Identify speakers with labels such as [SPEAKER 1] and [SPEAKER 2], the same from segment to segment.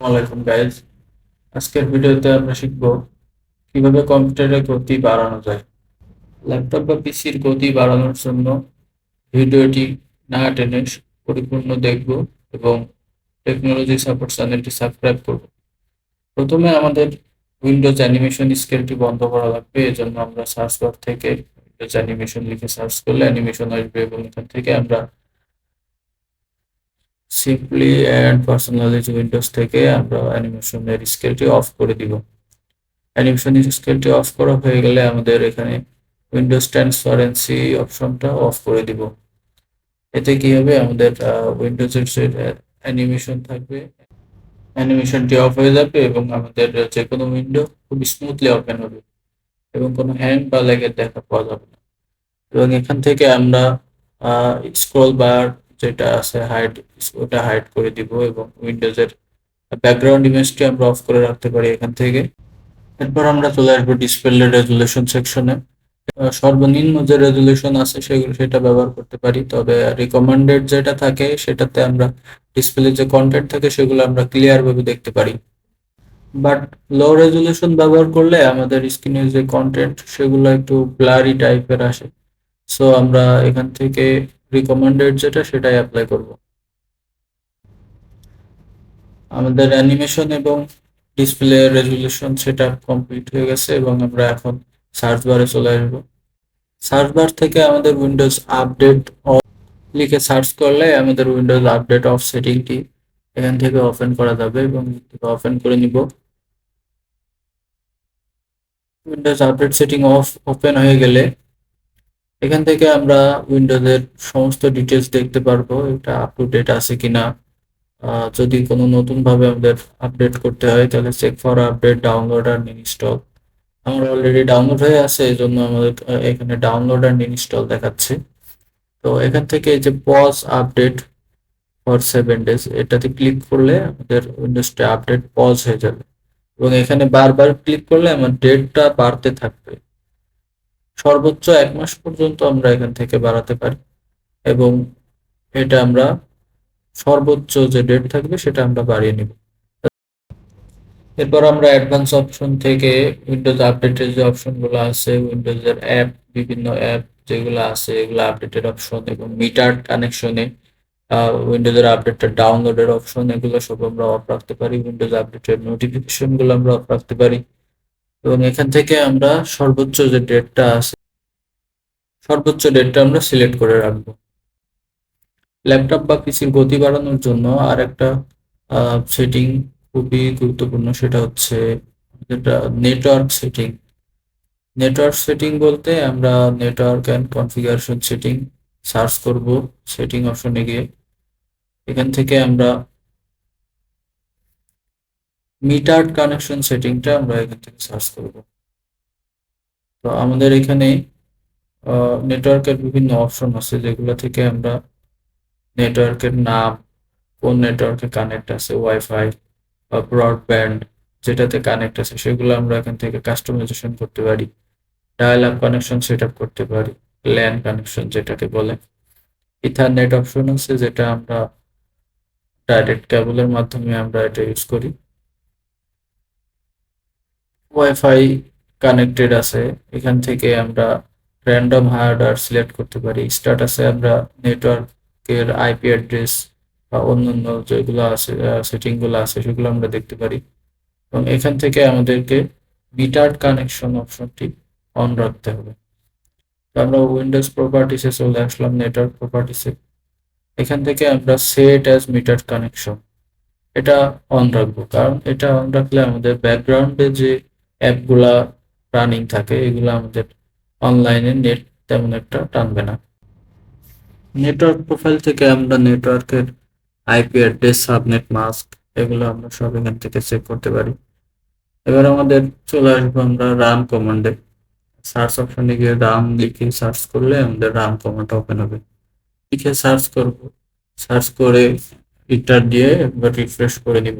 [SPEAKER 1] ওয়ালাইকুম গাইজ। আজকের ভিডিওতে আমরা শিখব কিভাবে কম্পিউটারের গতি বাড়ানো যায়। ল্যাপটপ বা পিসির গতি বাড়ানোর জন্য ভিডিওটি না টেনে পরিপূর্ণ দেখব এবং টেকনোলজি সাপোর্ট চ্যানেলটি সাবস্ক্রাইব করব। প্রথমে আমাদের উইন্ডোজ অ্যানিমেশন স্কেলটি বন্ধ করা লাগবে। এজন্য আমরা সার্চ বার থেকে উইন্ডোজ অ্যানিমেশন লিখে সার্চ করলে অ্যানিমেশন আসবে এবং এখান থেকে আমরা সিম্পলি অ্যান্ড পার্সোনালাইজ উইন্ডোজ থেকে আমরা অ্যানিমেশনের স্কেলটি অফ করে দিব। অ্যানিমেশন স্কেলটি অফ করা হয়ে গেলে আমাদের এখানে উইন্ডোজ ট্রান্সপারেন্সি অপশনটা অফ করে দিব। এতে কি হবে, আমাদের উইন্ডোজের যে অ্যানিমেশন থাকবে অ্যানিমেশনটি অফ হয়ে যাবে এবং আমাদের যে কোনো উইন্ডো খুব স্মুথলি ওপেন হবে এবং কোনো হ্যাং বা ল্যাগের দেখা পাওয়া যাবে না। এবং এখান থেকে আমরা স্ক্রল বার যেটা আছে হাইড, ওটা হাইড করে দিব এবং উইন্ডোজের ব্যাকগ্রাউন্ড ইমেজটি আমরা অফ করে রাখতে পারি এখান থেকে। এরপর আমরা চলে আসবো ডিসপ্লে রেজুলেশন সেকশনে। সর্বনিম্ন যে রেজুলেশন আছে সেটা ব্যবহার করতে পারি, তবে রিকমেন্ডেড যেটা থাকে সেটাতে আমরা ডিসপ্লে যে কন্টেন্ট থাকে সেগুলো আমরা ক্লিয়ার ভাবে দেখতে পারি। বাট লো রেজুলেশন ব্যবহার করলে আমাদের স্ক্রিনের যে কন্টেন্ট সেগুলো একটু ব্লারি টাইপের আসে। সো আমরা এখান থেকে রিকমেন্ডেড যেটা সেটাই অ্যাপ্লাই করব। আমাদের অ্যানিমেশন এবং ডিসপ্লে রেজুলেশন সেটা কমপ্লিট হয়ে গেছে এবং আমরা এখন সার্চ বারে চলে আসবো। সার্চ বার থেকে আমাদের উইন্ডোজ আপডেট অফ লিখে সার্চ করলে আমাদের উইন্ডোজ আপডেট অফ সেটিংটি এখান থেকে ওপেন করা যাবে এবং ওপেন করে নিব। Windows update setting of open হয়ে গেলে এখান থেকে আমরা উইন্ডোজের সমস্ত ডিটেলস দেখতে পারবো, এটা আপ টু ডেট আছে কিনা। যদি কোনো নতুন ভাবে আমাদের আপডেট করতে হয় তাহলে চেক ফর আপডেট, ডাউনলোড আর ইনস্টল। আমার অলরেডি ডাউনলোড হয়ে আছে, এই জন্য আমাদের এখানে ডাউনলোড আর ইনস্টল দেখাচ্ছে। তো এখান থেকে এই যে পজ আপডেট ফর 7 days এটাতে ক্লিক করলে আমাদের উইন্ডোজটা আপডেট পজ হয়ে যাবে এবং এখানে বারবার ক্লিক করলে আমার ডেটটা বাড়তে থাকবে। সর্বোচ্চ 1 মাস পর্যন্ত আমরা এখান থেকে বাড়াতে পারি এবং এটা আমরা সর্বোচ্চ যে ডেট থাকবে সেটা আমরা বাড়িয়ে নিব। এরপর আমরা অ্যাডভান্স অপশন থেকে উইন্ডোজ আপডেটের যে অপশনগুলো আছে, উইন্ডোজের অ্যাপ, বিভিন্ন অ্যাপ যেগুলো আছে এগুলো আপডেটের অপশন এবং মিটার কানেকশনে উইন্ডোজের আপডেটটা ডাউনলোডের অপশন, এগুলো সব আমরা অফ রাখতে পারি। উইন্ডোজ আপডেটের নোটিফিকেশন গুলো আমরা অফ রাখতে পারি এবং এখান থেকে আমরা সর্বোচ্চ যে ডেটটা আছে সর্বোচ্চ ডেটটা আমরা সিলেক্ট করে রাখবো। ল্যাপটপ বা পিসির গতি বাড়ানোর জন্য আর একটা সেটিং খুবই গুরুত্বপূর্ণ, সেটা হচ্ছে যেটা নেটওয়ার্ক সেটিং। নেটওয়ার্ক সেটিং বলতে আমরা network and configuration setting search করব। সেটিং অপশনে গিয়ে এখান থেকে আমরা মিটার্ড কানেকশন সেটিংটা আমরা এখান থেকে সার্চ করব। তো আমাদের এখানে নেটওয়ার্কের বিভিন্ন অপশন আছে যেগুলো থেকে আমরা নেটওয়ার্কের নাম, কোন নেটওয়ার্কে কানেক্ট আছে, ওয়াইফাই বা ব্রডব্যান্ড যেটাতে কানেক্ট আছে সেগুলো আমরা এখান থেকে কাস্টমাইজেশন করতে পারি। Dial up connection set up করতে পারি, ল্যান কানেকশন যেটাকে বলে। ইথারনেট অপশন আছে যেটা আমরা ডাইরেক্ট কেবলের মাধ্যমে আমরা এটা ইউজ করি। ওয়াইফাই কানেক্টেড আছে, এখান থেকে আমরা র্যান্ডম হার্ডওয়্যার সিলেক্ট করতে পারি। স্ট্যাটাসে আমরা নেটওয়ার্কের আইপি অ্যাড্রেস বা অন্যান্য যেগুলো আছে সেটিংগুলো আছে সেগুলো আমরা দেখতে পারি এবং এখান থেকে আমাদেরকে মিটার্ড কানেকশন অপশনটি অন রাখতে হবে। তো আমরা উইন্ডোজ প্রপার্টিসে চলে আসলাম, নেটওয়ার্ক প্রপার্টিসে। এখান থেকে আমরা সেট অ্যাজ মিটার্ড কানেকশন এটা অন রাখবো, কারণ এটা অন রাখলে আমাদের ব্যাকগ্রাউন্ডে যে অ্যাপগুলা রানিং থাকে এগুলো আমাদের অনলাইনে নেট তেমন একটা টানবে না। নেটওয়ার্ক প্রোফাইল থেকে আমরা নেটওয়ার্কের আইপি অ্যাড্রেস, সাবনেট মাস্ক এগুলো আমরা সব এখান থেকে চেক করতে পারি। এবার আমাদের চলে আসবো আমরা রান কমান্ডে। সার্চ অপশনে গিয়ে রান লিখে সার্চ করলে আমাদের রান কমান্ড ওপেন হবে। লিখে সার্চ করব, সার্চ করে এন্টার দিয়ে একবার রিফ্রেশ করে নিব।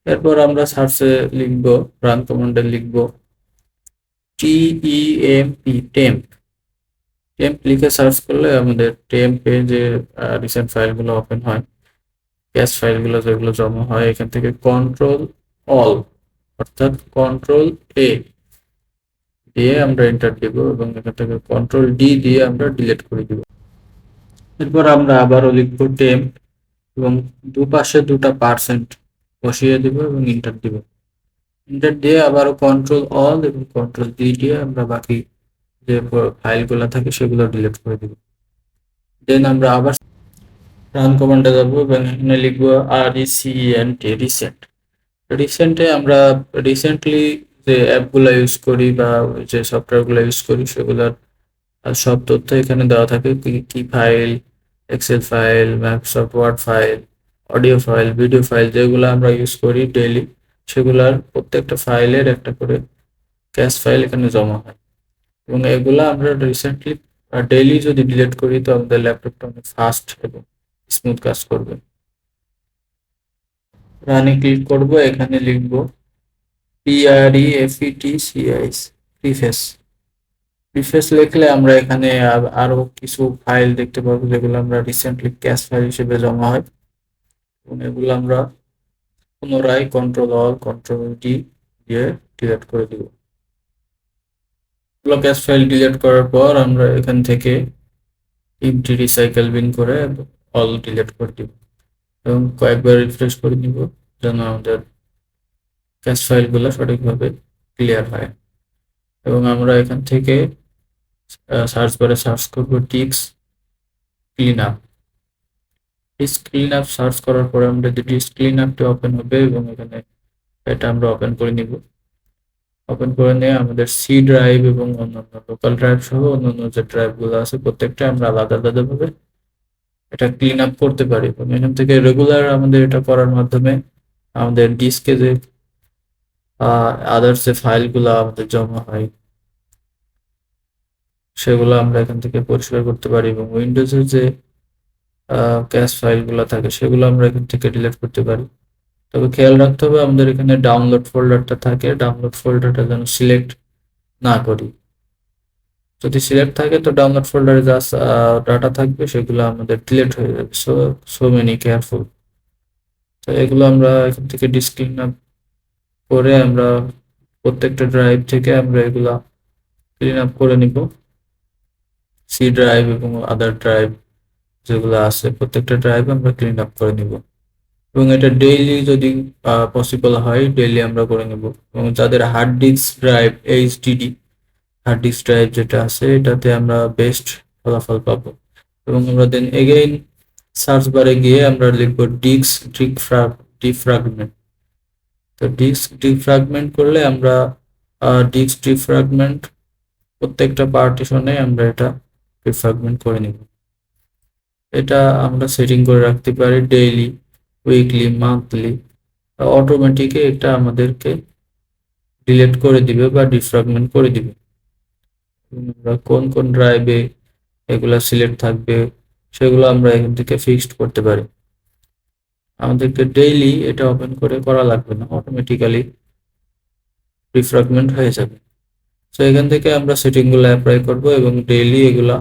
[SPEAKER 1] এরপর আমরা সার্চে লিখব, রান কমান্ডে লিখব টিইএমপি টেম্প। টেম্প লিখে সার্চ করলে আমাদের টেম্পে যে রিসেন্ট ফাইলগুলো ওপেন হয়, ক্যাশ ফাইলগুলো যেগুলো জমা হয়, এখান থেকে কন্ট্রোল অল অর্থাৎ কন্ট্রোল এ দিয়ে আমরা এন্টার দিব এবং এখান থেকে কন্ট্রোল ডি দিয়ে আমরা ডিলিট করে দিব। এরপর আমরা আবারও লিখব টেম্প এবং দুপাশে দুটা পার্সেন্ট বসিয়ে দিব এবং এন্টার দিব। এন্টার দিয়ে আবারও কন্ট্রোল অল এবং কন্ট্রোল ডি দিয়ে আমরা বাকি যে ফাইলগুলো থাকে সেগুলো ডিলিট করে দিব। দেন আমরা আবার রান কমান্ডে যাব এবং এখানে লিখবো RECENT রিসেন্ট। রিসেন্টে আমরা রিসেন্টলি যে অ্যাপগুলো ইউজ করি বা যে সফটওয়্যারগুলো ইউজ করি সেগুলোর সব তথ্য এখানে দেওয়া থাকে, কি কি file, Excel file, Microsoft Word file, audio file, video file যেগুলো আমরা ইউজ করি ডেইলি, সেগুলার প্রত্যেকটা ফাইলের একটা করে ক্যাশ ফাইল এখানে জমা হয় এবং এগুলা আমরা রিসেন্টলি ডেইলি যদি ডিলিট করি তো আমাদের ল্যাপটপটা অনেক ফাস্ট এবং স্মুথ কাজ করবে। রানে ক্লিক করব, এখানে লিখব PREFETCIS প্রিফেস। প্রিফেস লিখলে আমরা এখানে আরো কিছু ফাইল দেখতে পাবো যেগুলো আমরা রিসেন্টলি ক্যাশ ফাইল হিসেবে জমা হয় এবং এগুলো আমরা পুনরায় কন্ট্রোল অল কন্ট্রোল ডি দিয়ে ডিলিট করে দিব। এগুলো ক্যাশ ফাইল ডিলিট করার পর আমরা এখান থেকে এমটি রিসাইকেল বিন করে অল ডিলিট করে দিব এবং কয়েকবার রিফ্রেশ করে নিব যেন আমাদের ক্যাশ ফাইলগুলো সঠিকভাবে ক্লিয়ার হয়। এবং আমরা এখান থেকে সার্চ বারে সার্চ করব disk clean up. Disk clean up search করার পরে আমরা যে ডিস্ক ক্লিন আপটি ওপেন হবে এবং এখানে এটা আমরা ওপেন করে নিব। ওপেন করে নিয়ে আমাদের সি ড্রাইভ এবং অন্যান্য লোকাল ড্রাইভ সহ অন্যান্য যে ড্রাইভগুলো আছে প্রত্যেকটা আমরা আলাদা আলাদাভাবে এটা ক্লিন আপ করতে পারি এবং এখান থেকে রেগুলার আমাদের এটা করার মাধ্যমে আমাদের ডিস্কে যে আদার্স যে ফাইলগুলো আমাদের জমা হয় সেগুলো আমরা এখান থেকে পরিষ্কার করতে পারি এবং উইন্ডোজের যে ক্যাশ ফাইলগুলো থাকে সেগুলো আমরা এখান থেকে ডিলিট করতে পারি। তবে খেয়াল রাখতে হবে আমাদের এখানে ডাউনলোড ফোল্ডারটা থাকে, ডাউনলোড ফোল্ডারটা যেন সিলেক্ট না করি। যদি সিলেক্ট থাকে তো ডাউনলোড ফোল্ডারে যা ডাটা থাকবে সেগুলো আমাদের ডিলিট হয়ে যাবে। So many careful. তো এগুলো আমরা এখান থেকে ডিসক্লিন করে আমরা প্রত্যেকটা ড্রাইভ থেকে আমরা এগুলা ক্লিন আপ করে নিব। সি ড্রাইভ এবং আদার ড্রাইভ যেগুলো আছে প্রত্যেকটা ড্রাইভ আমরা ক্লিন আপ করে নিব এবং এটা ডেইলি যদি পসিবল হয় ডেইলি আমরা করে নিব। এবং যাদের hard disk drive HDD hard disk drive যেটা আছে এটাতে আমরা বেস্ট ফলাফল পাবো। এবং আমরা দেন এগেইন সার্চ বারে গিয়ে আমরা লিখব ডিস্ক ডিফ্রাগমেন্ট। তো ডিস্ক ডিফ্রাগমেন্ট করলে আমরা ডিস্ক ডিফ্রাগমেন্ট প্রত্যেকটা পার্টিশনে আমরা এটা ডিফ্রাগমেন্ট করে নিব। এটা আমরা সেটিং করে রাখতে পারি ডেইলি, উইকলি, মান্থলি। অটোমেটিকে এটা আমাদেরকে ডিলিট করে দিবে বা ডিফ্রাগমেন্ট করে দিবে। আমরা কোন কোন ড্রাইভে এগুলা সিলেক্ট থাকবে সেগুলো আমরা এখান থেকে ফিক্সড করতে পারি। আমাদেরকে ডেইলি এটা ওপেন করে করা লাগবে না, অটোমেটিক্যালি ডিফ্রাগমেন্ট হয়ে যাবে। তো এখান থেকে আমরা সেটিংগুলো অ্যাপ্লাই করব এবং ডেইলি এগুলা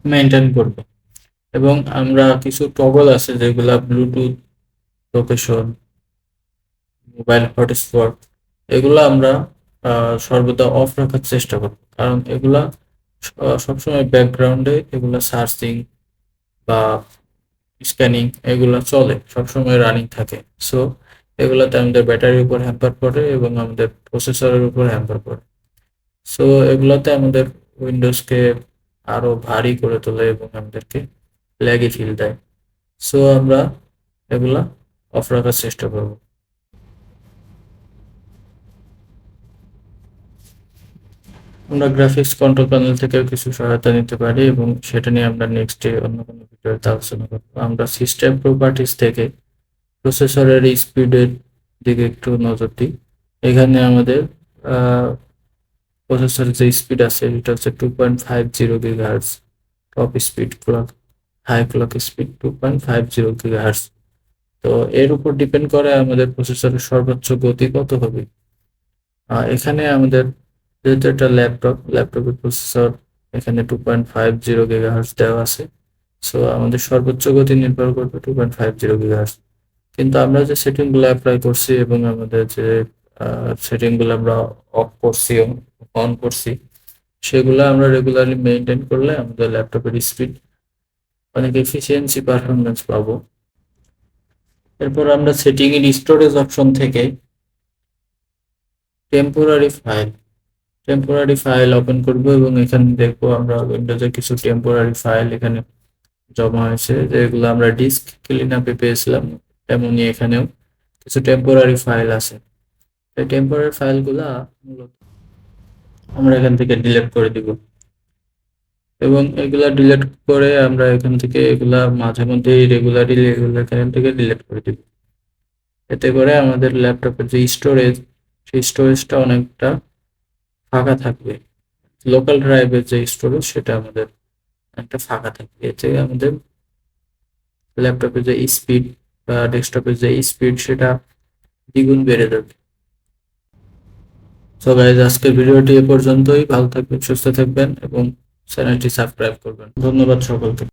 [SPEAKER 1] মেনটেন করব। এবং আমরা কিছু টগল আছে যেগুলা ব্লুটুথ, লোকেশন, মোবাইল হটস্পট এগুলো আমরা সর্বদা অফ রাখার চেষ্টা করব, কারণ এগুলা সবসময় ব্যাকগ্রাউন্ডে এগুলা সার্চিং বা স্ক্যানিং এগুলো চলে, সবসময় রানিং থাকে। সো এগুলোতে আমাদের ব্যাটারির উপর হ্যাম্পার পড়ে এবং আমাদের প্রসেসরের উপর হ্যাম্পার পড়ে। সো এগুলোতে আমাদের উইন্ডোজকে আরো ভারী করে তোলে এবং আমাদেরকে ল্যাগি ফিল দেয়। সো আমরা এগুলা অফ রাখার চেষ্টা করব। আমরা গ্রাফিক্স কন্ট্রোল প্যানেল থেকে কিছু সহায়তা নিতে পারি এবং সেটা নিয়ে আমরা নেক্সটে অন্য কোনো ভিডিওতে আলোচনা করব। আমরা সিস্টেম প্রপার্টিজ থেকে প্রসেসরের স্পিডের দিকে একটু নজর দিই। এখানে আমাদের প্রসেসরের যে স্পিড আছে এটা হচ্ছে 2.50 GHz, top speed clock, high clock speed 2.50 GHz। তো এর উপর ডিপেন্ড করে আমাদের প্রসেসরের সর্বোচ্চ গতি কত হবে। এখানে আমাদের যেহেতু একটা ল্যাপটপের প্রসেসর এখানে 2.50 গিগাহার্টজ দেওয়া আছে। সো আমাদের সর্বোচ্চ গতি নির্ভর করবে 2.50 গিগাহার্টজ। কিন্তু আমরা যে সেটিংগুলো অ্যাপ্লাই করছি এবং আমাদের যে সেটিংগুলো আমরা অফ করছি এবং অন করছি, সেগুলো আমরা রেগুলারলি মেনটেন করলে আমাদের ল্যাপটপের স্পিড অনেক এফিসিয়েন্সি পারফরমেন্স পাবো। এরপর আমরা সেটিং এর স্টোরেজ অপশন থেকে টেম্পোরারি ফাইল ওপেন করব এবং এখানে দেখবো আমরা উইন্ডোজে কিছু টেম্পোরারি ফাইল এখানে জমা হয়েছে, যেগুলো আমরা ডিস্ক ক্লিন আপে পেয়েছিলাম। তেমনই এখানেও কিছু টেম্পোরারি ফাইল আছে। এই টেম্পোরারি ফাইলগুলা মূলত আমরা এখান থেকে ডিলিট করে দিব এবং এগুলা ডিলিট করে আমরা এখান থেকে এগুলা মাঝে মধ্যে রেগুলারলি এগুলো এখান থেকে ডিলিট করে দিব। এতে করে আমাদের ল্যাপটপের যে স্টোরেজ, সেই স্টোরেজটা অনেকটা ফাঁকা থাকবে। লোকাল ড্রাইভের যে স্টোরেজ সেটা আমাদের একটা ফাঁকা থাকবে। এতে আমাদের ল্যাপটপের যে স্পিড বা ডেস্কটপের যে স্পিড সেটা দ্বিগুণ বেড়ে যাবে। সো গাইজ, আজকের ভিডিওটি এ পর্যন্তই। ভালো থাকবেন, সুস্থ থাকবেন এবং চ্যানেলটি সাবস্ক্রাইব করবেন। ধন্যবাদ সকলকে।